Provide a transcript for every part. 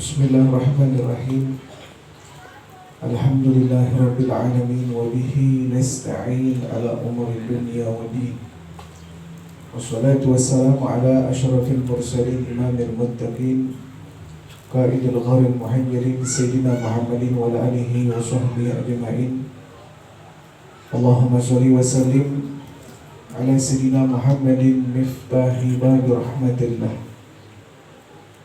Bismillahirrahmanirrahim. Alhamdulillahirabbil alamin wa bihi nasta'in ala umuri dunya waddin. Wassalatu wassalamu ala asyrafil mursalin imamil muttaqin qaidil gharil muhajjirin sayyidina Muhammadin wa ala alihi wa sahbihi ajma'in. Allahumma shalli wa sallim ala sayyidina Muhammadin miftahi babi rahmatillah.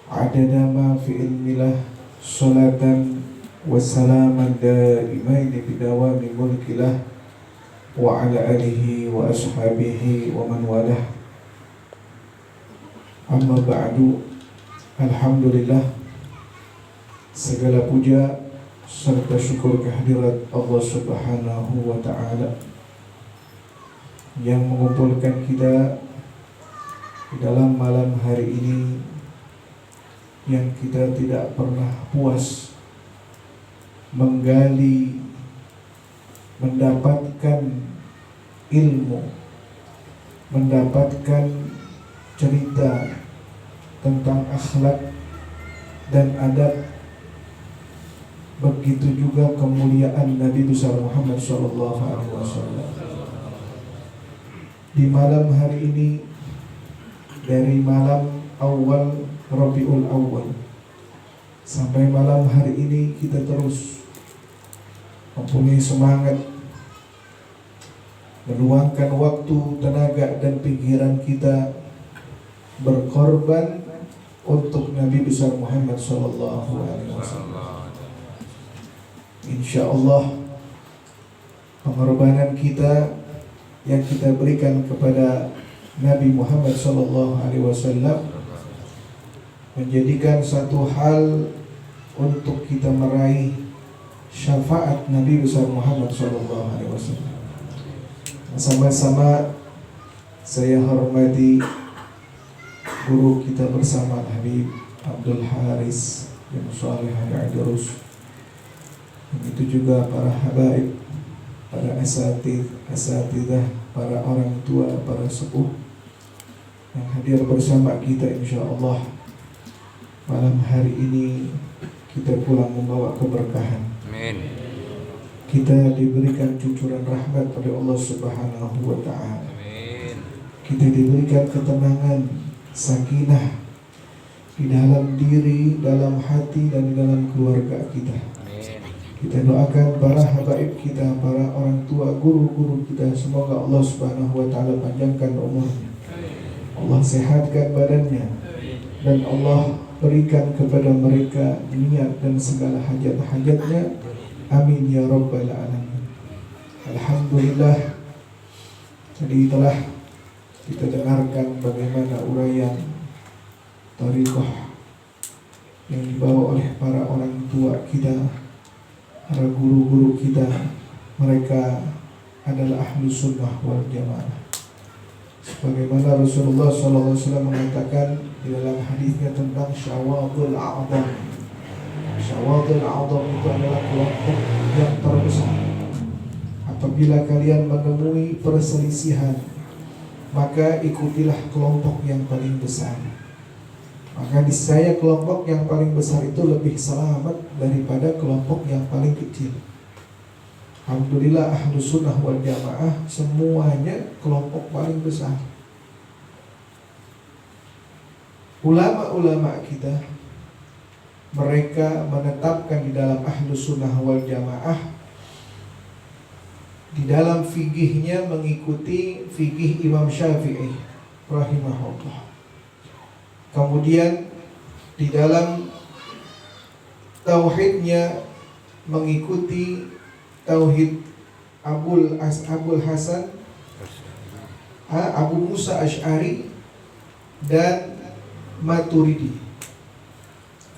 Adada ma fi ilmilah salatan wa salaman daimain bidawami mulkilah wa ala alihi wa ashabihi wa man walah. Amma ba'du. Alhamdulillah, segala puja serta syukur kehadirat Allah Subhanahu wa ta'ala yang mengumpulkan kita di dalam malam hari ini, yang kita tidak pernah puas menggali, mendapatkan ilmu, mendapatkan cerita tentang akhlak dan adab, begitu juga kemuliaan Nabi besar Muhammad SAW. Di malam hari ini, dari malam awal Rabiul Awal sampai malam hari ini, kita terus mempunyai semangat meluangkan waktu, tenaga dan pikiran kita berkorban untuk Nabi besar Muhammad SAW. Insya Allah pengorbanan kita yang kita berikan kepada Nabi Muhammad SAW menjadikan satu hal untuk kita meraih syafaat Nabi besar Muhammad SAW. Sama-sama saya hormati guru kita bersama, Habib Abdul Haris bin Shalih Al-Idrus. Begitu juga para habaib, para asatidah, para orang tua, para sepuh yang hadir bersama kita. Insya Allah malam hari ini kita pulang membawa keberkahan. Amin. Kita diberikan cucuran rahmat oleh Allah Subhanahu wa ta'ala. Amin. Kita diberikan ketenangan, sakinah di dalam diri, dalam hati dan di dalam keluarga kita. Amin. Kita doakan para habaib kita, para orang tua, guru-guru kita, semoga Allah Subhanahu wa ta'ala panjangkan umurnya, Allah sehatkan badannya, dan Allah berikan kepada mereka niat dan segala hajat-hajatnya. Amin ya rabbal alamin. Alhamdulillah, tadi telah kita dengarkan bagaimana uraian thariqah yang dibawa oleh para orang tua kita, para guru-guru kita. Mereka adalah ahlu sunnah wal jamaah, sebagaimana Rasulullah SAW mengatakan di dalam hadisnya tentang syawadul a'dham. Syawadul a'dham itu adalah kelompok yang terbesar. Apabila kalian menemui perselisihan, maka ikutilah kelompok yang paling besar. Maka niscaya kelompok yang paling besar itu lebih selamat daripada kelompok yang paling kecil. Alhamdulillah, ahlu sunnah wal jamaah semuanya kelompok paling besar. Ulama-ulama kita, mereka menetapkan di dalam ahlu sunnah wal jamaah, di dalam fikihnya mengikuti fikih Imam Syafi'i rahimahullah. Kemudian di dalam tauhidnya mengikuti tauhid Abul Hasan Abu Musa Asy'ari dan Maturidi.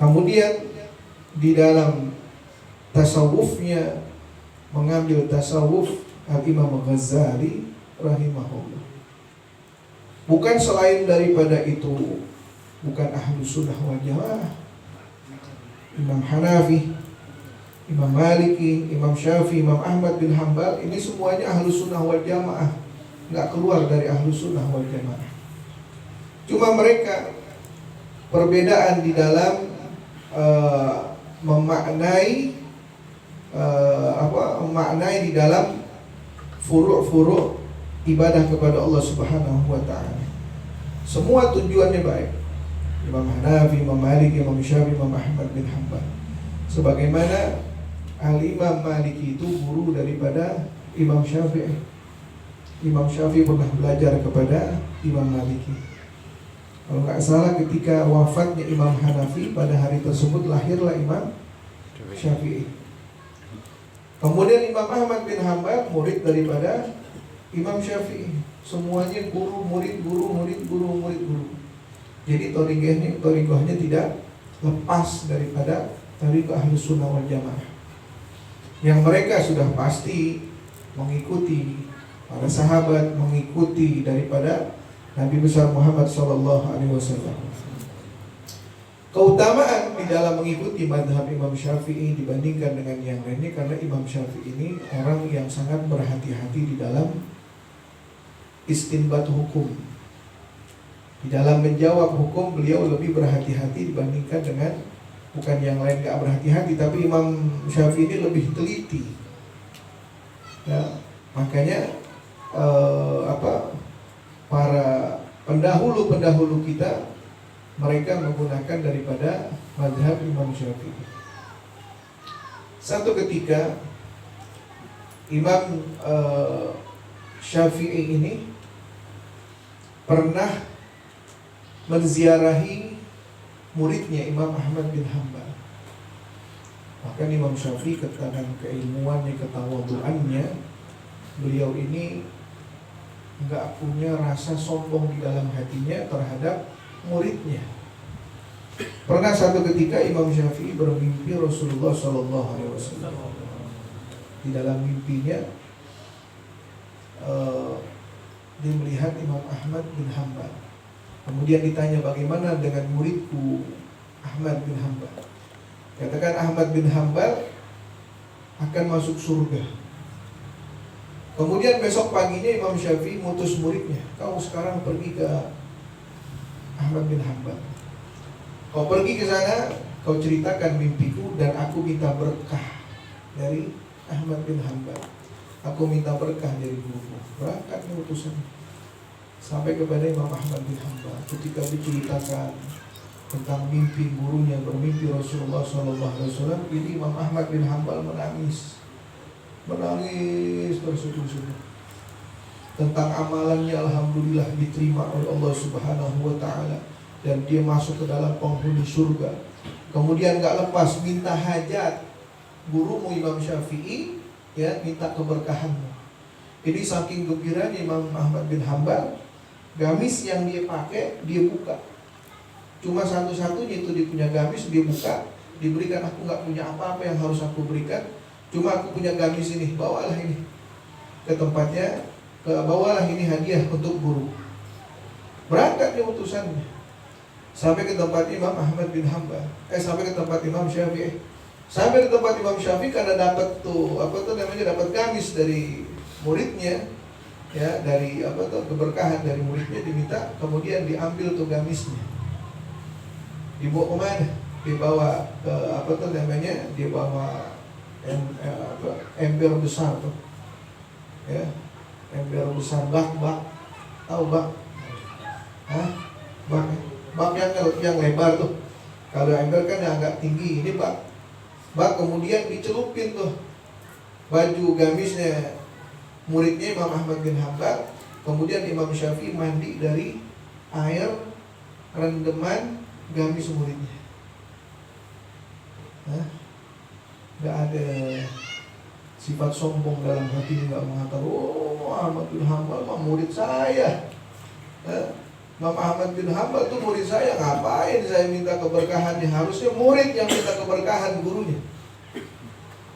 Kemudian di dalam tasawufnya mengambil tasawuf Al-Imam Ghazali rahimahullah. Bukan selain daripada itu, bukan ahlu sunnah wal jamaah. Imam Hanafi, Imam Maliki, Imam Syafi'i, Imam Ahmad bin Hanbal, ini semuanya ahlu sunnah wal jamaah, nggak keluar dari ahlu sunnah wal jamaah. Cuma mereka perbedaan di dalam memaknai di dalam furu'-furu' ibadah kepada Allah Subhanahu wa taala. Semua tujuannya baik. Imam Hanafi, Imam Malik, Imam Syafi'i, Imam Ahmad bin Hanbal. Sebagaimana Al-Imam Maliki itu guru daripada Imam Syafi'i. Imam Syafi'i pernah belajar kepada Imam Maliki. Kalau nggak salah ketika wafatnya Imam Hanafi, pada hari tersebut lahirlah Imam Syafi'i. Kemudian Imam Ahmad bin Hanbal murid daripada Imam Syafi'i. Semuanya guru, murid, guru, murid, guru, murid, guru. Jadi thariqahnya tidak lepas daripada thariqah Ahlus Sunnah wal Jamaah. Yang mereka sudah pasti mengikuti para sahabat, mengikuti daripada Nabi besar Muhammad SAW. Keutamaan di dalam mengikuti madhab Imam Syafi'i dibandingkan dengan yang lainnya, karena Imam Syafi'i ini orang yang sangat berhati-hati di dalam istinbat hukum. Di dalam menjawab hukum beliau lebih berhati-hati dibandingkan dengan, bukan yang lain gak berhati-hati, tapi Imam Syafi'i ini lebih teliti. Ya, makanya para pendahulu kita, mereka menggunakan daripada mazhab Imam Syafi'i. Satu ketika Imam Syafi'i ini pernah menziarahi muridnya Imam Ahmad bin Hanbal. Bahkan Imam Syafi'i karena keilmuannya, ketawaduannya, beliau ini enggak punya rasa sombong di dalam hatinya terhadap muridnya. Pernah satu ketika Imam Syafi'i bermimpi Rasulullah SAW. Di dalam mimpinya dia melihat Imam Ahmad bin Hanbal. Kemudian ditanya, bagaimana dengan muridku Ahmad bin Hanbal? Katakan Ahmad bin Hanbal akan masuk surga. Kemudian besok paginya Imam Syafi'i mutus muridnya, kau sekarang pergi ke Ahmad bin Hanbal. Kau pergi ke sana, kau ceritakan mimpiku dan aku minta berkah dari Ahmad bin Hanbal. Aku minta berkah dari guruku. Berangkatnya utusan sampai kepada Imam Ahmad bin Hanbal. Ketika diceritakan tentang mimpi gurunya, bermimpi Rasulullah SAW, ini Imam Ahmad bin Hanbal menangis terseduh-seduh. Tentang amalannya, alhamdulillah diterima oleh Allah Subhanahu wa taala dan dia masuk ke dalam penghuni surga. Kemudian gak lepas minta hajat gurumu Imam Syafi'i, ya, minta keberkahanmu. Jadi saking gembiranya Imam Ahmad bin Hanbal, gamis yang dia pakai dia buka. Cuma satu-satunya itu dia punya gamis, dia buka, diberikan. Aku gak punya apa-apa yang harus aku berikan, cuma aku punya gamis ini, bawalah ini ke tempatnya, bawalah ini hadiah untuk guru. Berangkat dia utusannya sampai ke tempat Imam Ahmad bin Hanbal, sampai ke tempat Imam Syafi'i. Sampai ke tempat Imam Syafi'i karena dapat dapat gamis dari muridnya, ya, dari keberkahan dari muridnya diminta, kemudian diambil tuh gamisnya. Dibawa kemana? Dibawa ke dibawa ember besar tuh, ya, ember besar, bak, tahu bak? Hah? Bak yang lebar tuh. Kalau ember kan yang agak tinggi, ini bak. Kemudian dicelupin tuh baju gamisnya muridnya Imam Ahmad bin Hanbal. Kemudian Imam Syafi'i mandi dari air rendeman gamis muridnya. Gak ada sifat sombong dalam hati, gak mengatakan, oh Ahmad bin Hanbal mah murid saya. Imam Ahmad bin Hanbal itu murid saya, ngapain saya minta keberkahannya? Harusnya murid yang minta keberkahan gurunya.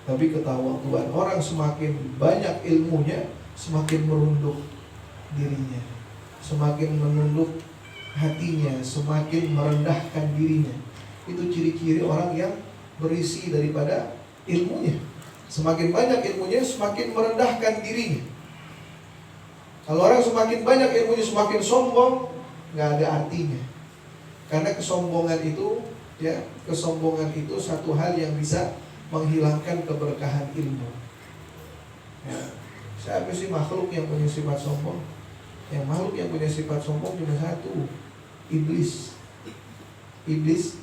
Tapi ketawaduan, orang semakin banyak ilmunya, semakin merunduk dirinya, semakin menunduk hatinya, semakin merendahkan dirinya. Itu ciri-ciri orang yang berisi daripada ilmunya. Semakin banyak ilmunya, semakin merendahkan dirinya. Kalau orang semakin banyak ilmunya, semakin sombong, nggak ada artinya. Karena kesombongan itu Ya, kesombongan itu satu hal yang bisa menghilangkan keberkahan ilmu. Ya, siapa sih makhluk yang punya sifat sombong? Yang makhluk yang punya sifat sombong cuma satu, iblis. Iblis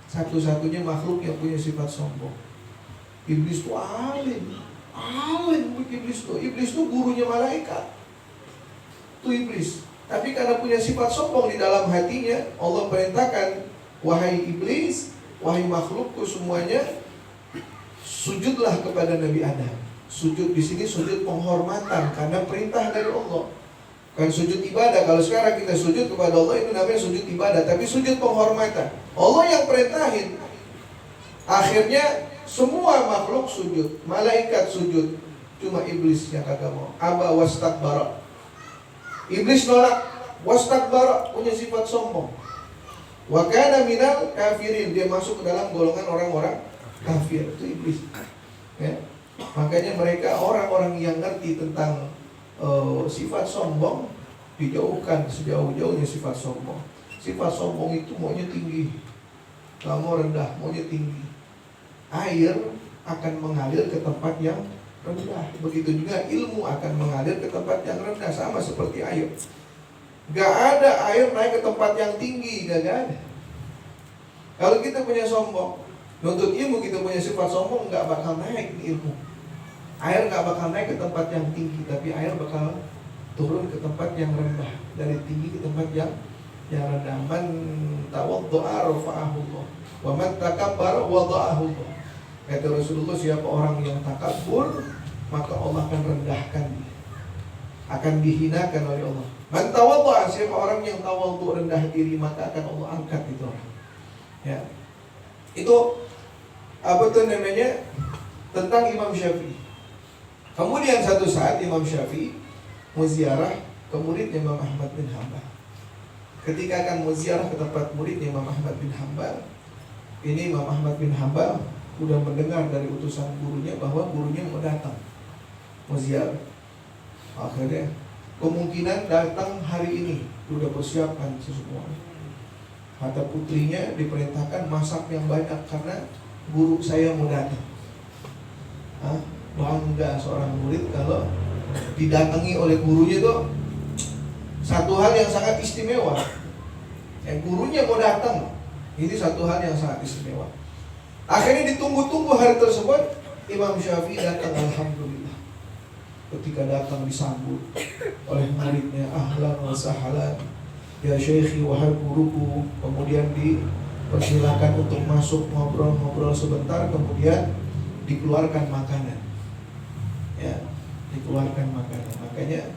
satu-satunya makhluk yang punya sifat sombong. Iblis itu alim iblis itu gurunya malaikat. Itu iblis. Tapi karena punya sifat sombong di dalam hatinya, Allah perintahkan, wahai iblis, wahai makhlukku semuanya, sujudlah kepada Nabi Adam. Sujud di sini sujud penghormatan karena perintah dari Allah. Kan sujud ibadah, kalau sekarang kita sujud kepada Allah itu namanya sujud ibadah, tapi sujud penghormatan. Allah yang perintahin. Akhirnya semua makhluk sujud, malaikat sujud, cuma iblis yang kagak mau. Aba wastakbara. Iblis nolak, wastakbara, punya sifat sombong. Wa kana minal kafirin, dia masuk ke dalam golongan orang-orang kafir. Itu iblis. Ya. Makanya mereka orang-orang yang ngerti tentang sifat sombong dijauhkan sejauh-jauhnya sifat sombong. Sifat sombong itu maunya tinggi, kamu rendah, maunya tinggi. Air akan mengalir ke tempat yang rendah. Begitu juga ilmu akan mengalir ke tempat yang rendah, sama seperti air. Gak ada air naik ke tempat yang tinggi, gak ada. Kalau kita punya sombong, nuntut ilmu, kita punya sifat sombong, gak bakal naik ilmu. Air gak bakal naik ke tempat yang tinggi, tapi air bakal turun ke tempat yang rendah. Dari tinggi ke tempat yang rendah. Man tawaddu'a rafa'ahu Allah, wa man takabbara wada'ahu Allah. Kata Rasulullah, siapa orang yang takabur, maka Allah akan rendahkan dia, akan dihinakan oleh Allah. Man tawaddu'a, siapa orang yang tawaddu, rendah diri, maka akan Allah angkat itu orang. Ya. Itu apa tuh namanya? Tentang Imam Syafi'i. Kemudian satu saat Imam Syafi'i muziarah ke muridnya Imam Ahmad bin Hanbal. Ketika akan muziarah ke tempat muridnya Imam Ahmad bin Hanbal, ini Imam Ahmad bin Hanbal udah mendengar dari utusan gurunya bahwa gurunya mau datang muziarah. Akhirnya kemungkinan datang hari ini, udah persiapkan semuanya. Kata putrinya diperintahkan masak yang banyak karena guru saya mau datang. Bangga seorang murid kalau didatangi oleh gurunya tuh satu hal yang sangat istimewa. Yang gurunya mau datang, ini satu hal yang sangat istimewa. Akhirnya ditunggu-tunggu hari tersebut, Imam Syafi'i datang, alhamdulillah. Ketika datang disambut oleh muridnya, ahlan wa sahlan, ya syekhi wahai guruku. Kemudian dipersilakan untuk masuk, ngobrol-ngobrol sebentar, kemudian dikeluarkan makanan. Ya, dikeluarkan makanan. Makanya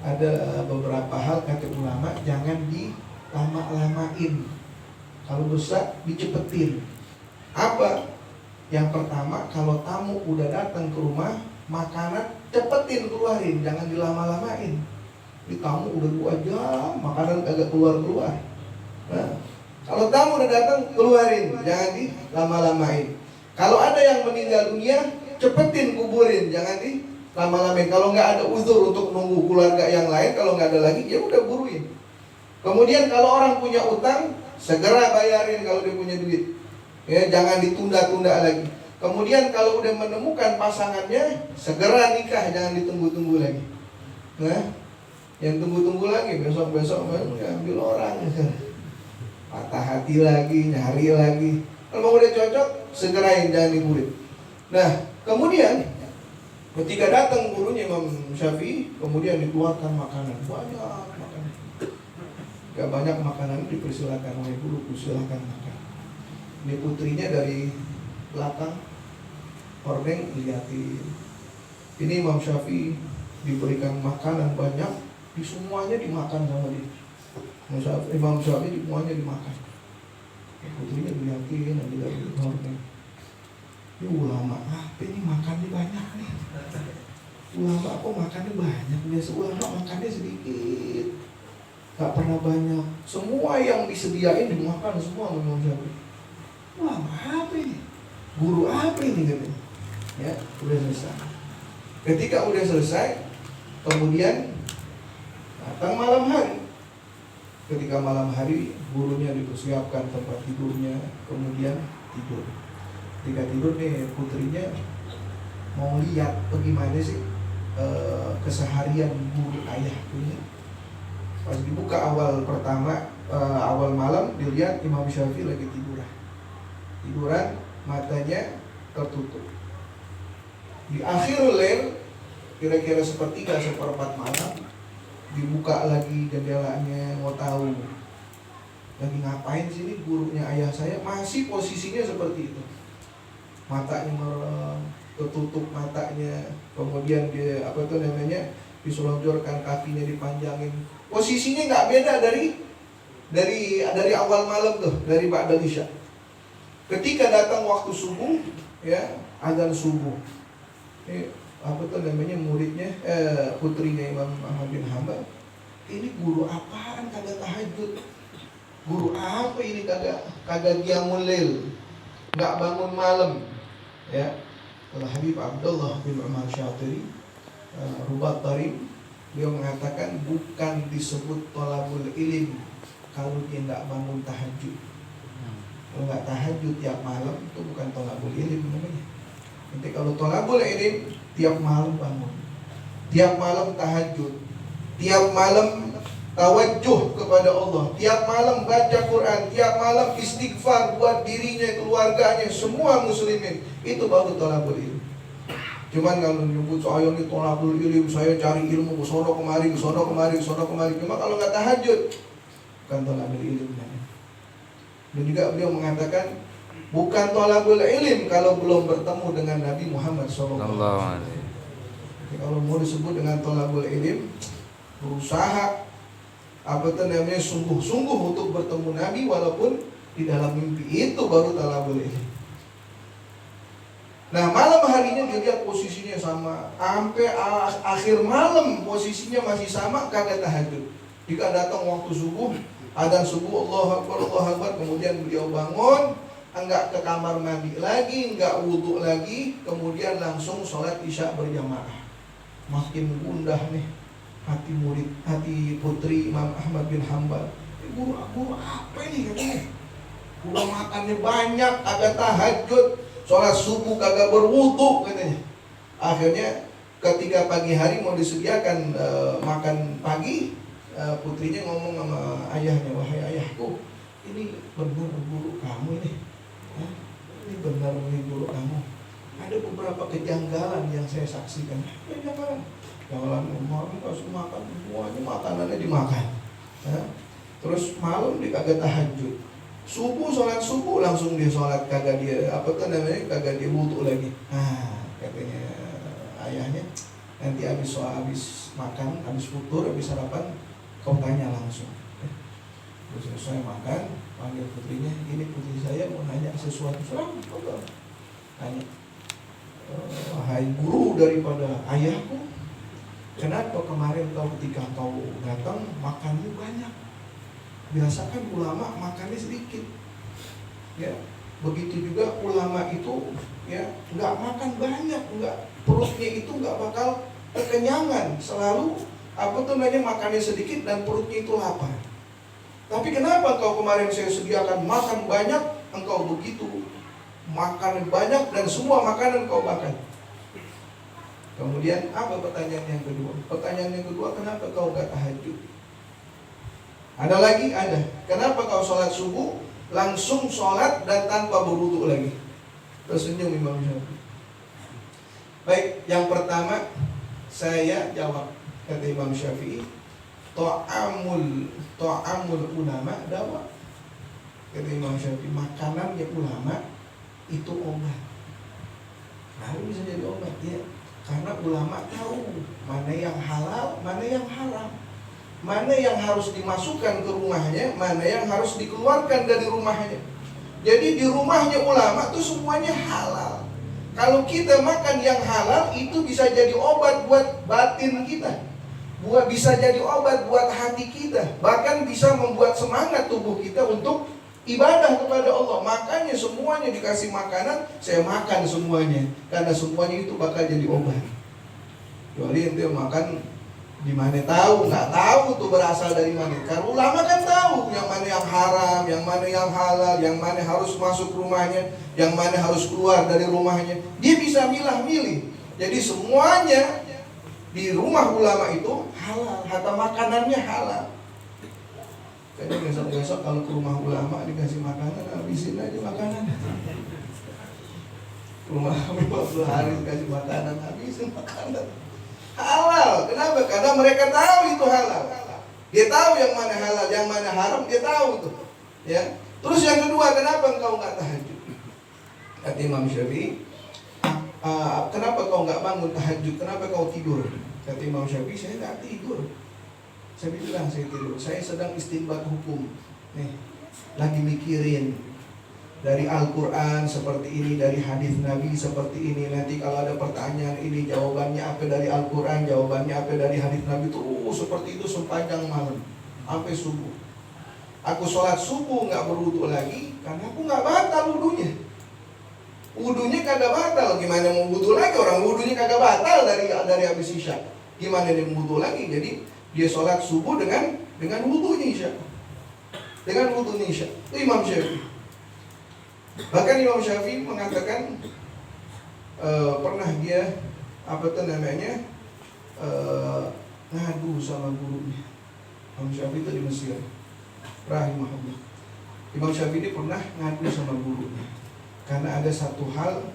ada beberapa hal kata ulama, jangan dilama-lamain. Kalau dosa dicepetin. Apa? Yang pertama, kalau tamu udah datang ke rumah, makanan cepetin keluarin, jangan dilama-lamain. Di tamu udah 2 jam, makanan agak keluar-keluar. Nah, kalau tamu udah datang, keluarin, jangan dilama-lamain. Kalau ada yang meninggal dunia, cepetin kuburin, jangan dilama-lamain. Kalau nggak ada uzur untuk nunggu keluarga yang lain, kalau nggak ada lagi, ya udah buruin. Kemudian kalau orang punya utang, segera bayarin kalau dia punya duit. Ya, jangan ditunda-tunda lagi. Kemudian kalau udah menemukan pasangannya, segera nikah, jangan ditunggu-tunggu lagi. Nah, yang tunggu-tunggu lagi, besok-besok ambil orang. Patah hati lagi, nyari lagi. Kalau udah cocok, segerain, jangan diburit. Nah, kemudian ketika datang gurunya Imam Syafi'i, kemudian dikeluarkan makanan, banyak makanan. Gak banyak makanan, dipersilakan oleh guru, silakan makan. Ini putrinya dari belakang hordeng liatin. Ini Imam Syafi'i diberikan makanan banyak, di semuanya dimakan sama dia. Imam Syafi'i semuanya dimakan. Putrinya diliatin, nanti dari hordeng. Ini ulama apa ini makannya banyak nih? Ulama kok makannya banyak? Biasa ulama makannya sedikit, gak pernah banyak. Semua yang disediain dimakan semua sama Imam Syafi'i. Wah, apa ini? Guru apa ini katanya? Ya, udah selesai. Ketika udah selesai, kemudian datang malam hari. Ketika malam hari gurunya dipersiapkan tempat tidurnya, kemudian tidur. Ketika tidur nih putrinya mau lihat bagaimana sih keseharian guru ayah ini. Pas dibuka awal malam dilihat Imam Syafi'i lagi tiduran, matanya tertutup. Di akhir lail, kira-kira sepertiga seperempat malam, dibuka lagi jendelanya, mau tahu lagi ngapain sih ini gurunya ayah saya. Masih posisinya seperti itu, matanya merem, tertutup matanya, kemudian dia diselonjorkan kakinya, dipanjangin. Posisinya nggak beda dari awal malam tuh, dari ba'dal isya. Ketika datang waktu subuh, ya azan subuh, muridnya, putrinya Imam Ahmad bin Hanbal, ini guru apaan kagak tahajud? Guru apa ini kagak qiyamul lail, nggak bangun malam, ya. Kalau Habib Abdullah bin Umar Syatiri, Rubat Tarim, beliau mengatakan bukan disebut thalabul ilm kalau dia nggak bangun tahajud. Kalau nggak tahajud tiap malam itu bukan thalabul ilm namanya. Nanti kalau thalabul ilm tiap malam bangun, tiap malam tahajud, tiap malam tawajjuh kepada Allah, tiap malam baca Quran, tiap malam istighfar buat dirinya, keluarganya, semua muslimin, itu baru thalabul ilm. Cuman kalau nyebut saya ini thalabul ilm, saya cari ilmu kesono kemari, cuma kalau nggak tahajud bukan thalabul ilm. Dan juga beliau mengatakan bukan thalabul ilm kalau belum bertemu dengan Nabi Muhammad SAW. Kalau mau disebut dengan thalabul ilm, berusaha sungguh-sungguh untuk bertemu Nabi walaupun di dalam mimpi, itu baru thalabul ilm. Nah, malam harinya dilihat posisinya sama, sampai akhir malam posisinya masih sama, kagak tahajud. Jika datang waktu subuh, adzan subuh, Allahu Akbar, kemudian beliau bangun, enggak ke kamar mandi lagi, enggak wudhu lagi, kemudian langsung sholat isya berjamaah. Makin gundah nih hati putri Imam Ahmad bin Hanbal. Guru apa ini katanya? Udah makannya banyak, kagak tahajud, sholat subuh kagak berwudhu katanya. Akhirnya ketika pagi hari mau disediakan makan pagi, putrinya ngomong sama ayahnya, wahai ayahku, ini benar guru kamu ini, ini benar nih guru kamu. Ada beberapa kejanggalan yang saya saksikan. Jangan makan, kasih makan semuanya, makanannya dimakan. Terus malam dia kagak tahajud. Subuh, sholat subuh langsung dia sholat, kagak dia wudhu lagi. Katanya ayahnya, nanti habis makan, habis futur, habis sarapan, kau tanya langsung. Terus selesai makan, panggil putrinya, ini putri saya mau nanya sesuatu. Tanya, wahai guru daripada ayahku, kenapa kemarin ketika kau datang makannya banyak? Biasakan ulama makannya sedikit. Ya, begitu juga ulama itu ya nggak makan banyak, perutnya itu nggak bakal kekenyangan. Selalu makannya sedikit dan perutnya itu lapar. Tapi kenapa kau kemarin saya sediakan makan banyak, engkau begitu makan banyak dan semua makanan kau makan? Kemudian apa pertanyaan yang kedua? Pertanyaan yang kedua, kenapa kau gak tahajud? Ada lagi? Ada. Kenapa kau sholat subuh langsung sholat dan tanpa berwudu lagi? Tersenyum Imam Syafi'i. Baik, yang pertama saya jawab, kata Imam Syafi'i, ta'amul ulama dawa. Kata Imam Syafi'i, makanannya ulama itu obat. Lalu bisa jadi obat ya. Karena ulama tahu mana yang halal, mana yang haram, mana yang harus dimasukkan ke rumahnya, mana yang harus dikeluarkan dari rumahnya. Jadi di rumahnya ulama tuh semuanya halal. Kalau kita makan yang halal, itu bisa jadi obat buat batin kita, bisa jadi obat buat hati kita, bahkan bisa membuat semangat tubuh kita untuk ibadah kepada Allah. Makanya semuanya dikasih makanan, saya makan semuanya, karena semuanya itu bakal jadi obat. Kecuali ente makan Di mana tahu? Nggak tahu tuh berasal dari mana. Karena ulama kan tahu yang mana yang haram, yang mana yang halal, yang mana harus masuk rumahnya, yang mana harus keluar dari rumahnya. Dia bisa milah-milih. Jadi semuanya di rumah ulama itu halal, hatta makanannya halal. Kayaknya besok-besok kalau ke rumah ulama dikasih makanan, habisin aja makanan. Rumah 40 hari dikasih makanan, habisin makanan. Halal. Kenapa? Karena mereka tahu itu halal. Dia tahu yang mana halal, yang mana haram, dia tahu itu. Ya. Terus yang kedua, kenapa engkau nggak tahajud? Kata Imam Syafi'i, kenapa kau nggak bangun tahajud? Kenapa kau tidur? Kata Imam Syafi'i, saya nggak tidur. Saya bilang saya tidur. Saya sedang istinbat hukum. Nih, lagi mikirin. Dari Al-Quran seperti ini, dari hadis Nabi seperti ini. Nanti kalau ada pertanyaan ini, jawabannya apa dari Al-Quran, jawabannya apa dari hadis Nabi. Terus seperti itu sepanjang malam sampai subuh. Aku sholat subuh nggak berwudu lagi karena aku nggak batal wudunya. Wudunya kagak batal. Gimana mau wudu lagi? Orang wudunya kagak batal dari habis isya. Gimana dia mau wudu lagi? Jadi dia sholat subuh dengan wudunya isya. Dengan wudunya isya. Itu Imam Syafi'i. Bahkan Imam Syafi'i mengatakan pernah dia ngadu sama gurunya. Imam Syafi'i itu di Mesir, rahimahullah. Imam Syafi'i pernah ngadu sama gurunya karena ada satu hal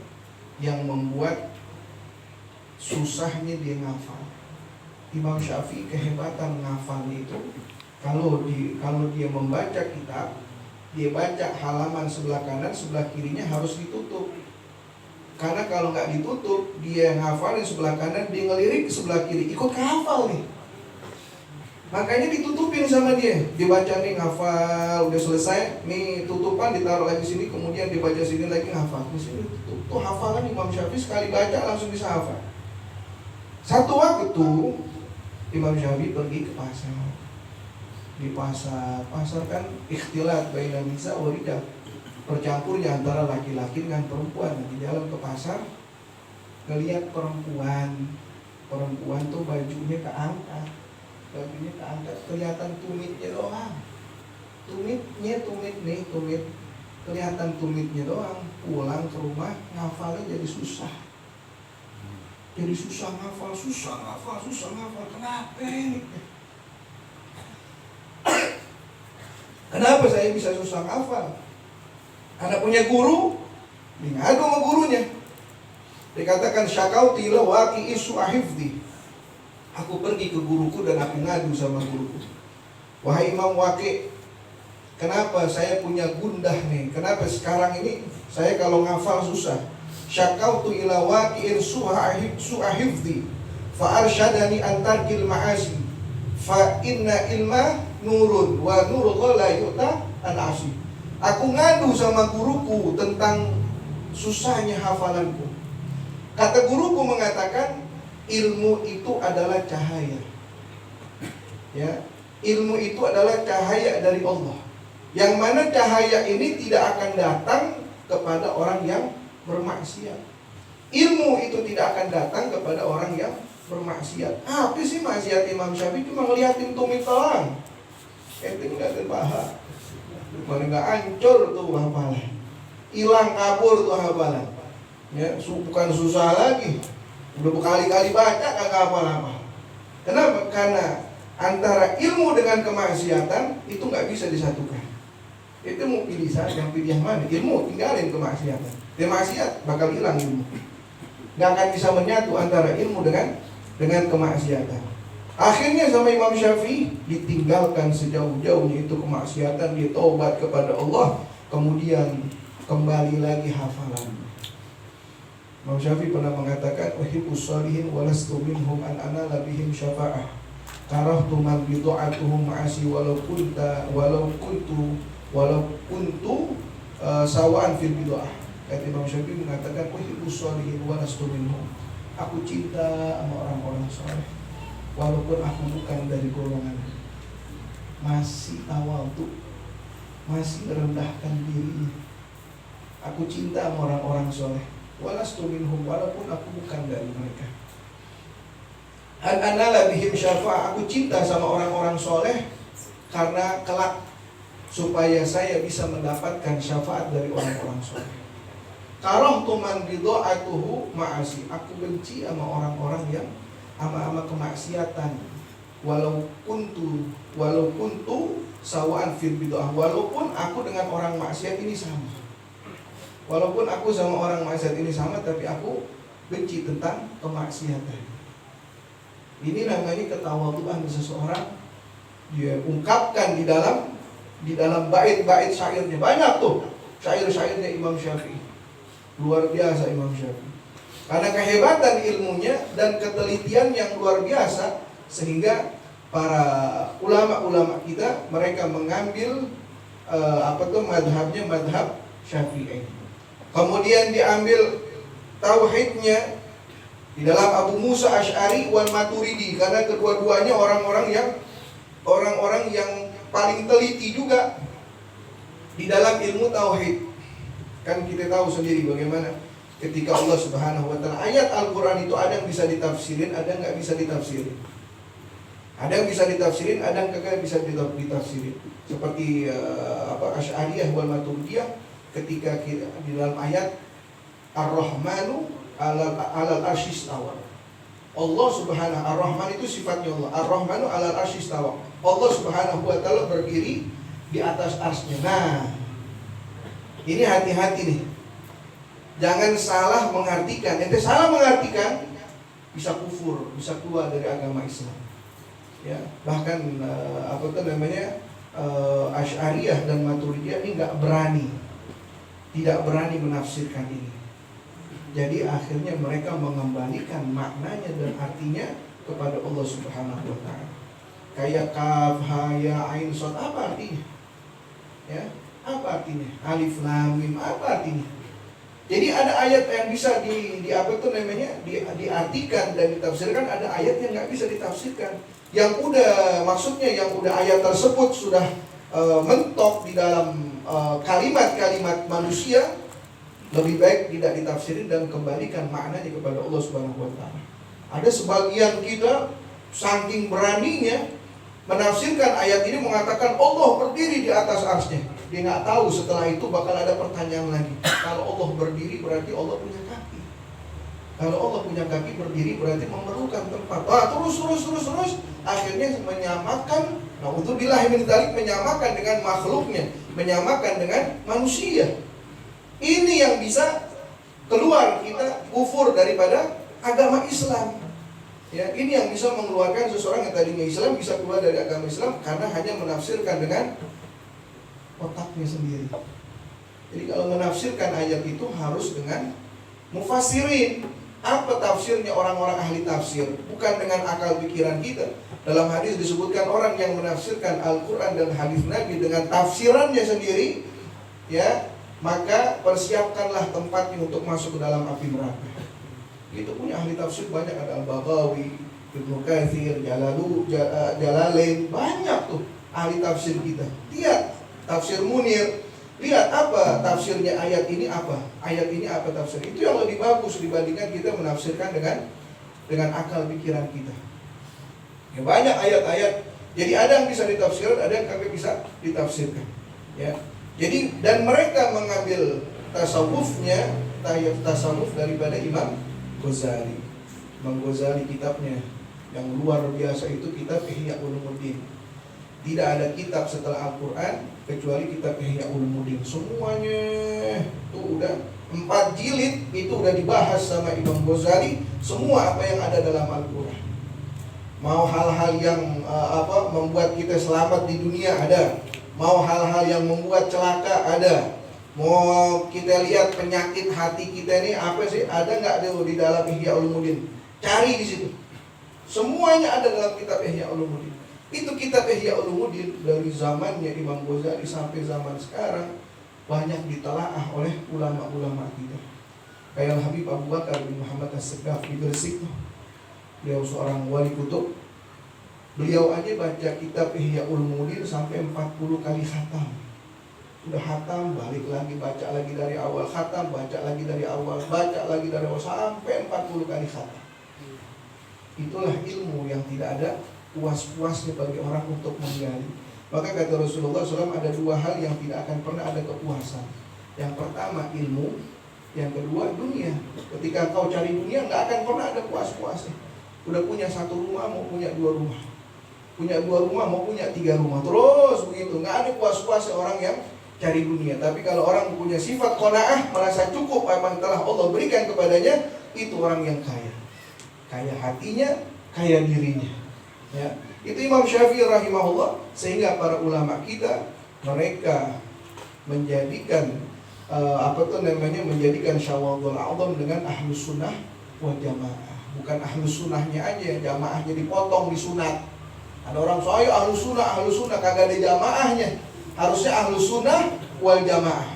yang membuat susahnya dia ngafal. Imam Syafi'i kehebatan ngafalnya itu kalau dia membaca kitab, dia baca halaman sebelah kanan, sebelah kirinya harus ditutup. Karena kalau nggak ditutup, dia ngafalin sebelah kanan, dia ngelirik ke sebelah kiri, ikut hafal nih. Makanya ditutupin sama dia. Dibaca nih ngafal, udah selesai, nih tutupan ditaruh lagi sini, kemudian dibaca sini lagi ngafal. Di sini tuh hafalan Imam Syafi'i sekali baca langsung bisa hafal. Satu waktu Imam Syafi'i pergi ke pasar. Di pasar kan ikhtilat baina nisa wa rijal, bercampurnya antara laki-laki dengan perempuan. Di dalam ke pasar ngelihat perempuan tuh bajunya keangkat, kelihatan tumitnya doang. Tumit kelihatan tumitnya doang. Pulang ke rumah ngafalnya jadi susah. Susah ngafal. Kenapa ini? Kenapa saya bisa susah hafal? Anak punya guru, ngadu sama gurunya. Dikatakan syakauti la waqi'i su'ahifdi. Aku pergi ke guruku dan aku ngadu sama guruku. Wahai Imam Waqi', kenapa saya punya gundah nih? Kenapa sekarang ini saya kalau ngafal susah? Syakautu ila waqi'in su'ahifdi fa arsyadani an tarkil ma'asi fa inna ilma nurun wa nurullah la yu'ta an-asi. Aku ngadu sama guruku tentang susahnya hafalanku. Kata guruku mengatakan ilmu itu adalah cahaya. Ya, ilmu itu adalah cahaya dari Allah. Yang mana cahaya ini tidak akan datang kepada orang yang bermaksiat. Ilmu itu tidak akan datang kepada orang yang bermaksiat. Apa sih maksiat Imam Syafi'i? Cuma ngeliatin tumit doang. Itu nggak terbahas, paling nggak hancur tuh hafalan, hilang kabur tuh hafalan. Ya, bukan susah lagi, udah berkali-kali baca kagak hafal-hafal. Kenapa? Karena antara ilmu dengan kemaksiatan itu nggak bisa disatukan. Itu mau pilih saja, pilih yang mana? Ilmu tinggalin kemaksiatan. Dia maksiat bakal hilang ilmu. Nggak akan bisa menyatu antara ilmu dengan kemaksiatan. Akhirnya sama Imam Syafi'i ditinggalkan sejauh-jauhnya itu kemaksiatan, dia taubat kepada Allah, kemudian kembali lagi hafalan. Imam Syafi'i pernah mengatakan, "Uhibbus shalihin wa lastu minhum an anala bihim syafa'ah. Karahtu man bidu'atuhum ma'asi walau kuntu sawa'an fil bidu'ah." Kata Imam Syafi'i mengatakan, "Uhibbus shalihin wa lastu minhum." Aku cinta sama orang-orang saleh, walaupun aku bukan dari golongan. Masih tawadhu, masih merendahkan dirinya. Aku cinta sama orang-orang soleh, walastu minhum, walaupun aku bukan dari mereka. An anala bihim syafa'a, aku cinta sama orang-orang soleh karena kelak supaya saya bisa mendapatkan syafaat dari orang-orang soleh. Karahtu man ridha'atuhu ma'asi, aku benci sama orang-orang yang ama kemaksiatan. Walau kuntu sawaan fil bid'ah, walaupun aku dengan orang maksiat ini sama. Walaupun aku sama orang maksiat ini sama, tapi aku benci tentang kemaksiatan. Ini namanya ketawaduan seseorang. Dia ungkapkan di dalam bait-bait syairnya. Banyak tuh syair-syairnya Imam Syafi'i. Luar biasa Imam Syafi'i. Karena kehebatan ilmunya dan ketelitian yang luar biasa, sehingga para ulama-ulama kita mereka mengambil madhabnya madhab Syafi'i. Kemudian diambil tauhidnya di dalam Abu Musa Asy'ari wal Maturidi, karena kedua-duanya orang-orang yang paling teliti juga di dalam ilmu tauhid. Kan kita tahu sendiri bagaimana ketika Allah Subhanahu wa taala, ayat Al-Qur'an itu ada yang bisa ditafsirin, ada yang nggak bisa ditafsirin. Ada yang bisa ditafsirin, ada yang nggak bisa ditafsirin. Seperti Asy'ariyah wal Maturidiyah ketika di dalam ayat Ar-Rahmanu alal arsy istawa. Allah Subhanahu, Ar-Rahman itu sifatnya Allah. Ar-Rahmanu alal arsy istawa. Allah Subhanahu wa taala berdiri di atas arsy-Nya. Nah, ini hati-hati nih. Jangan salah mengartikan. Ente salah mengartikan bisa kufur, bisa keluar dari agama Islam. Ya, bahkan Asy'ariyah dan Maturidiyah ini tidak berani menafsirkan ini. Jadi akhirnya mereka mengembalikan maknanya dan artinya kepada Allah Subhanahu wa taala. Kayak kaf, ha, ya, ain, shad, apa artinya? Ya, apa artinya? Alif, lam, mim, apa artinya? Jadi ada ayat yang bisa diartikan dan ditafsirkan, ada ayat yang nggak bisa ditafsirkan. Yang udah ayat tersebut sudah mentok di dalam kalimat-kalimat manusia, lebih baik tidak ditafsirin dan kembalikan maknanya kepada Allah Subhanahu wa taala. Ada sebagian kita saking beraninya menafsirkan ayat ini, mengatakan Allah berdiri di atas arsy-Nya. Dia nggak tahu setelah itu bakal ada pertanyaan lagi. Kalau Allah berdiri berarti Allah punya kaki. Kalau Allah punya kaki, berdiri berarti memerlukan tempat. Terus akhirnya menyamakan, naudzubillah min dzalik, menyamakan dengan makhluknya, menyamakan dengan manusia. Ini yang bisa keluar kita kufur daripada agama Islam. Ya, ini yang bisa mengeluarkan seseorang yang tadinya Islam bisa keluar dari agama Islam karena hanya menafsirkan dengan otaknya sendiri. Jadi kalau menafsirkan ayat itu harus dengan mufassirin. Apa tafsirnya orang-orang ahli tafsir, bukan dengan akal pikiran kita. Dalam hadis disebutkan orang yang menafsirkan Al-Quran dan hadis Nabi dengan tafsirannya sendiri, ya, maka persiapkanlah tempatnya untuk masuk ke dalam api neraka. Itu punya ahli tafsir banyak, ada Al-Baghawi, Ibnu Katsir, Jalalain, banyak tuh ahli tafsir kita. Lihat tafsir Munir, lihat apa tafsirnya ayat ini, apa tafsir itu yang lebih bagus dibandingkan kita menafsirkan dengan akal pikiran kita. Ya, banyak ayat-ayat. Jadi ada yang bisa ditafsirkan, ada yang kagak bisa ditafsirkan. Ya. Jadi dan mereka mengambil tasawufnya, tasawuf daripada Imam Ghazali. Imam Ghazali kitabnya yang luar biasa itu kitab Ihya Ulumuddin. Tidak ada kitab setelah Al-Quran kecuali kitab Ihya Ulumuddin. Semuanya itu udah 4 jilid, itu udah dibahas sama Imam Ghazali. Semua apa yang ada dalam Al-Quran. Mau hal-hal yang membuat kita selamat di dunia ada. Mau hal-hal yang membuat celaka ada. Mau kita lihat penyakit hati kita ini apa sih, ada nggak di dalam Ihya Ulumuddin? Cari di situ. Semuanya ada dalam kitab Ihya Ulumuddin. Itu kitab Ihya Ulumuddin dari zamannya Imam Ghazali sampai zaman sekarang banyak ditelaah oleh ulama-ulama kita. Kayak Habib Abu Bakar bin Muhammad As-Segaf di Gresik. Beliau seorang wali kutub. Beliau aja baca kitab Ihya Ulumuddin sampai 40 kali khatam. Udah khatam, balik lagi, baca lagi dari awal, khatam, baca lagi dari awal, baca lagi dari awal, sampai 40 kali khatam. Itulah ilmu yang tidak ada puas-puasnya bagi orang untuk menggali. Maka kata Rasulullah SAW, ada dua hal yang tidak akan pernah ada kepuasan. Yang pertama ilmu, yang kedua dunia. Ketika kau cari dunia, nggak akan pernah ada puas-puasnya. Udah punya satu rumah, mau punya dua rumah. Punya dua rumah, mau punya tiga rumah. Terus begitu, nggak ada puas-puasnya orang yang cari dunia. Tapi kalau orang punya sifat qanaah, merasa cukup apa yang telah Allah berikan kepadanya, itu orang yang kaya. Kaya hatinya, kaya dirinya. Ya, itu Imam Syafi'i rahimahullah. Sehingga para ulama kita, mereka menjadikan menjadikan Syawadul A'zam dengan ahlus sunnah wal jamaah. Bukan ahlus sunnahnya aja, jamaahnya dipotong, disunat. Ada orang saya ahlus sunnah, kagak ada jamaahnya. Harusnya ahlus sunnah wal jamaah.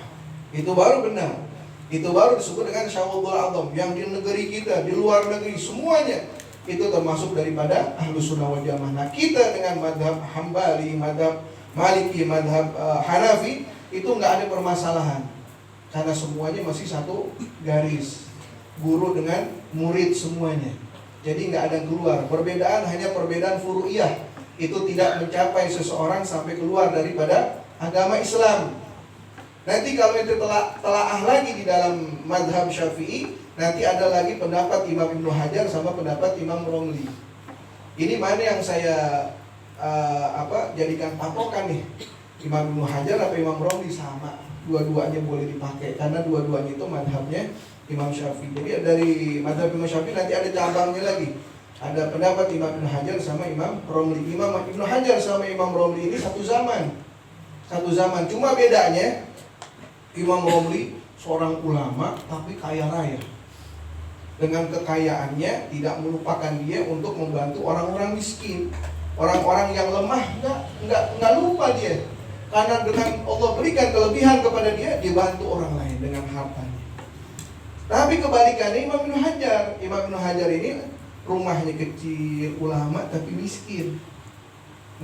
Itu baru benar. Itu baru disebut dengan Syawadul A'zam. Yang di negeri kita, di luar negeri, semuanya itu termasuk daripada ahlus sunnah wal jamaah. Nah, kita dengan madhab Hambali, madhab Maliki, madhab Hanafi, itu nggak ada permasalahan. Karena semuanya masih satu garis, guru dengan murid semuanya. Jadi nggak ada keluar. Perbedaan hanya perbedaan furu'iyah. Itu tidak mencapai seseorang sampai keluar daripada agama Islam. Nanti kalau itu telaah lagi di dalam madhab Syafi'i, nanti ada lagi pendapat Imam Ibnu Hajar sama pendapat Imam Romli. Ini mana yang saya jadikan patokan nih? Imam Ibnu Hajar atau Imam Romli? Sama. Dua-duanya boleh dipakai karena dua-duanya itu madhabnya Imam Syafi'i. Jadi dari madhab Imam Syafi'i nanti ada cabangnya lagi. Ada pendapat Imam Ibnu Hajar sama Imam Romli. Imam Ibnu Hajar sama Imam Romli ini satu zaman. Satu zaman. Cuma bedanya Imam Romli seorang ulama tapi kaya raya. Dengan kekayaannya tidak melupakan dia untuk membantu orang-orang miskin. Orang-orang yang lemah enggak lupa dia. Karena dengan Allah berikan kelebihan kepada dia, dibantu orang lain dengan hartanya. Tapi kebalikannya Imam Ibnu Hajar. Imam Ibnu Hajar ini rumahnya kecil, ulama tapi miskin.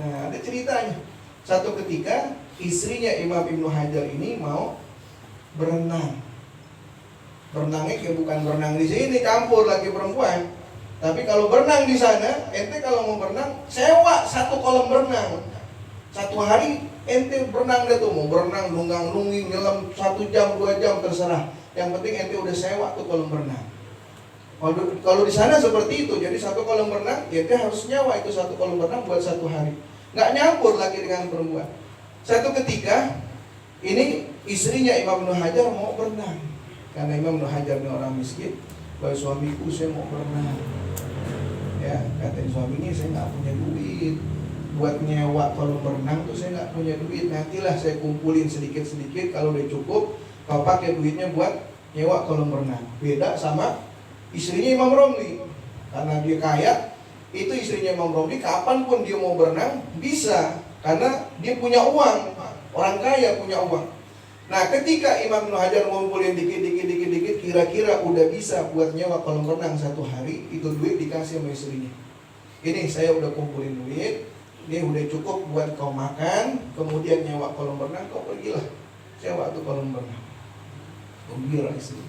Nah, ada ceritanya. Satu ketika istrinya Imam Ibnu Hajar ini mau berenang. Berenangnya kayak bukan berenang di sini, campur lagi perempuan. Tapi kalau berenang di sana, ente kalau mau berenang, sewa satu kolam berenang. Satu hari ente berenang deh tuh, mau berenang, nunggang-nungging, nyelam 1 jam, 2 jam, terserah. Yang penting ente udah sewa tuh kolam berenang. Kalau di sana seperti itu, jadi satu kolam berenang, ente harus nyewa itu satu kolam berenang buat 1 hari. Nggak nyampur lagi dengan perempuan. Satu ketika, ini istrinya Imam Ibnu Hajar mau berenang. Karena Imam Ibnu Hajar ini orang miskin, bahwa suamiku saya mau berenang. Ya, katanya suaminya saya nggak punya duit buat nyewa kolam berenang tuh, saya nggak punya duit. Nantilah saya kumpulin sedikit-sedikit, kalau udah cukup kau pakai duitnya buat nyewa kolam berenang. Beda sama istrinya Imam Romli. Karena dia kaya, itu istrinya Imam Romli kapanpun dia mau berenang bisa, karena dia punya uang. Orang kaya punya uang. Nah, ketika Imam Ibnu Hajar ngumpulin dikit, kira-kira udah bisa buat nyewa kolam renang 1 hari, itu duit dikasih sama istrinya. Ini saya udah kumpulin duit, ini udah cukup buat kau makan, kemudian nyewa kolam renang, kau pergilah sewa tuh kolam renang. Gembira istri.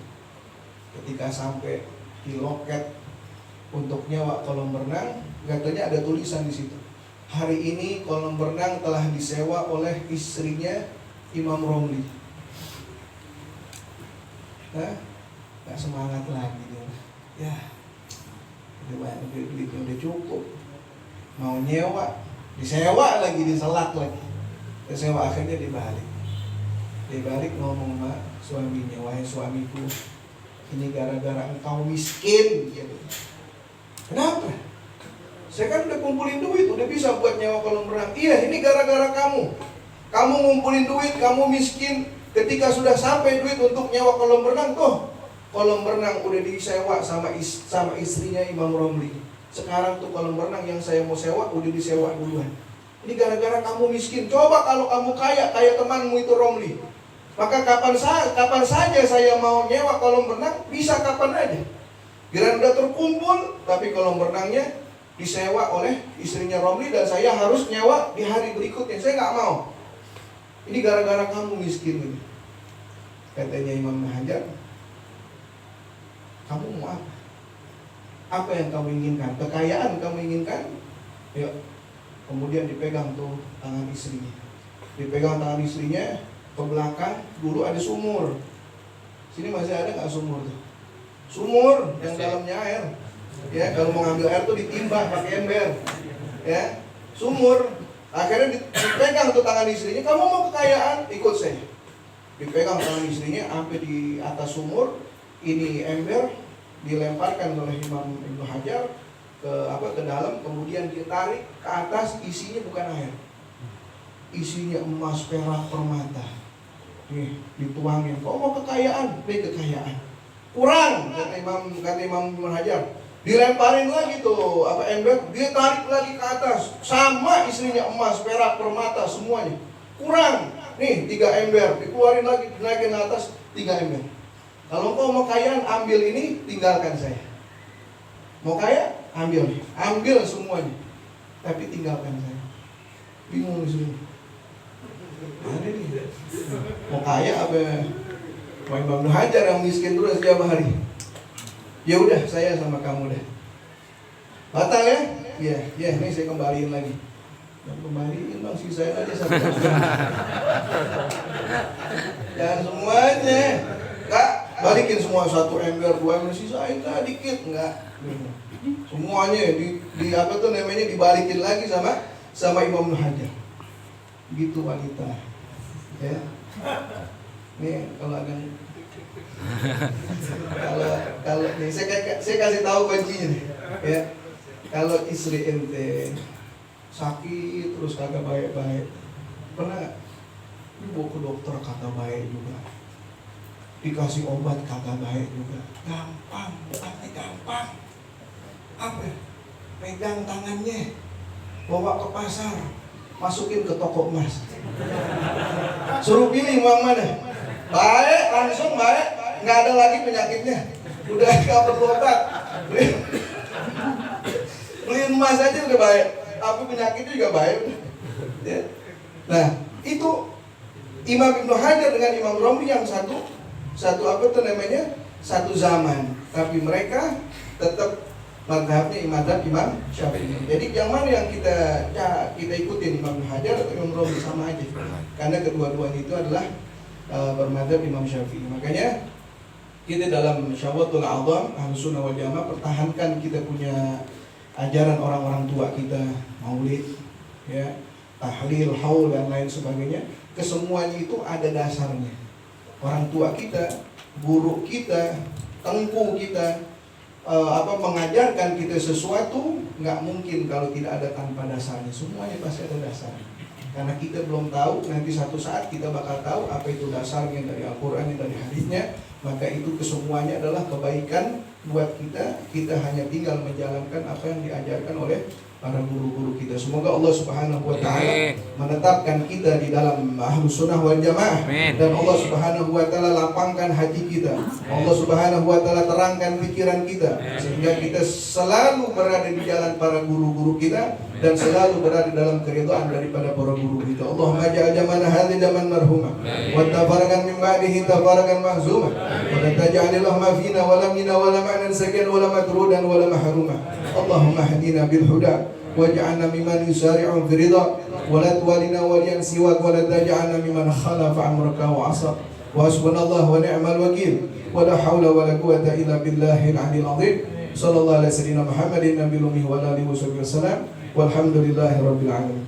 Ketika sampai di loket untuk nyewa kolam renang, katanya ada tulisan di situ. Hari ini kolam renang telah disewa oleh istrinya Imam Romli. Nah, gak semangat lagi dia. Ya, udah banyak duitnya, udah cukup. Mau nyewa, disewa lagi, diselak lagi. Disewa, akhirnya dibalik. Dibalik ngomong sama suaminya, wahai suamiku, ini gara-gara engkau miskin gitu. Kenapa? Saya kan udah kumpulin duit, udah bisa buat nyewa kolam renang. Iya, ini gara-gara kamu. Kamu ngumpulin duit, kamu miskin. Ketika sudah sampai duit untuk nyewa kolam renang, tuh kolam renang udah disewa sama istrinya Imam Romli. Sekarang tuh kolam renang yang saya mau sewa udah disewa duluan. Ini gara-gara kamu miskin. Coba kalau kamu kaya, kayak temanmu itu Romli, maka kapan saja saya mau nyewa kolam renang, bisa kapan aja. Giliran udah terkumpul, tapi kolam renangnya disewa oleh istrinya Romli dan saya harus nyewa di hari berikutnya. Saya nggak mau. Ini gara-gara kamu miskin ini. Katanya Imam Hajar, kamu mau apa? Apa yang kamu inginkan? Kekayaan kamu inginkan? Yuk. Kemudian dipegang tuh tangan istrinya. Dipegang tangan istrinya ke belakang. Dulu ada sumur. Sini masih ada nggak sumur tuh? Sumur yang dalamnya air. Ya, kalau mau ngambil air tuh ditimba pakai ember. Ya, sumur. Akhirnya dipegang tuh tangan istrinya. Kamu mau kekayaan? Ikut saya. Dipegang tangan istrinya sampai di atas sumur. Ini ember dilemparkan oleh Imam Ibnu Hajar ke dalam, kemudian ditarik ke atas, isinya bukan air, isinya emas, perak, permata. Nih dituangin, kok mau kekayaan? Kekayaan kurang, kata Imam Ibnu Hajar. Dilemparin lagi tuh ember, dia tarik lagi ke atas, sama istrinya emas, perak, permata, semuanya kurang. Nih 3 ember, dikeluarin lagi, dinaikin ke atas 3 ember. Kalau kau mau kaya, ambil ini, tinggalkan saya. Mau kaya, ambil semuanya, tapi tinggalkan saya. Bingung di sini. Ada nih. Mau kaya apa? Mau Imam Ibnu Hajar yang miskin terus setiap hari. Ya udah, saya sama kamu dah. Batal ya? Iya, ini saya kembaliin lagi. Dan kembaliin bang, sisain aja sama kamu. Jangan semuanya. Kak, balikin semua 1 ember, 2 ember, sisain lah dikit, enggak. Semuanya dibalikin lagi sama Imam Ibnu Hajar. Gitu wanita. Ya. Nih kalau nih saya kasih tahu kuncinya nih. Ya. Kalau istri ente sakit terus kagak baik-baik, pernah nggak dibawa ke dokter kagak baik juga, dikasih obat kagak baik juga, gampang, bukannya gampang, apa? Pegang tangannya, bawa ke pasar, masukin ke toko emas, suruh pilih uang mana, baik, langsung baik, nggak ada lagi penyakitnya, udah nggak perlu obat, beli emas aja udah baik, tapi penyakitnya juga baik. Ya. Nah, itu Imam Ibnu Hajar dengan Imam Romli yang satu zaman, tapi mereka tetap mazhabnya Imam Syafi'i. Jadi yang mana yang kita ikutin, Imam Ibnu Hajar atau Imam Romli, sama aja. Karena kedua-duanya itu adalah bermadzhab Imam Syafi'i. Makanya kita dalam Syawatul A'dham Ahlussunnah wal Jamaah pertahankan kita punya ajaran orang-orang tua kita, maulid, ya, tahlil, haul dan lain sebagainya. Kesemuanya itu ada dasarnya. Orang tua kita, guru kita, tengku kita, mengajarkan kita sesuatu, nggak mungkin kalau tidak ada tanpa dasarnya. Semuanya pasti ada dasarnya. Karena kita belum tahu, nanti satu saat kita bakal tahu apa itu dasarnya dari Al-Quran dan dari hadisnya. Maka itu kesemuanya adalah kebaikan buat kita. Kita hanya tinggal menjalankan apa yang diajarkan oleh para guru-guru kita. Semoga Allah Subhanahu wa taala menetapkan kita di dalam Ahlus Sunnah wal Jamaah, dan Allah Subhanahu wa taala lapangkan hati kita. Allah Subhanahu wa taala terangkan pikiran kita sehingga kita selalu berada di jalan para guru-guru kita dan selalu berada dalam keridhaan daripada para guru kita. Allahumma ja'al jamana hadhihi jaman marhumah wa tafarraqan min ba'dihi tafarraqan mahzumah wa la taj'al lahma fina wa lam minna wa la ma'nan sakian wa la matrudan wa la mahrumah. Allahumma hadina bil huda waj'alna mimman yusari'u fi ridha wa la tuwalina waliyan siwak wa la taj'alna mimman khalafa amraka wa 'asa wa hasbunallahu wa ni'mal wakeel wa la haula wa la quwwata illa billahil 'aliyyil 'azim. Sallallahu alaihi wasallam Muhammadin nabiyil ummi wa alihi wasallam walhamdulillahi rabbil alamin.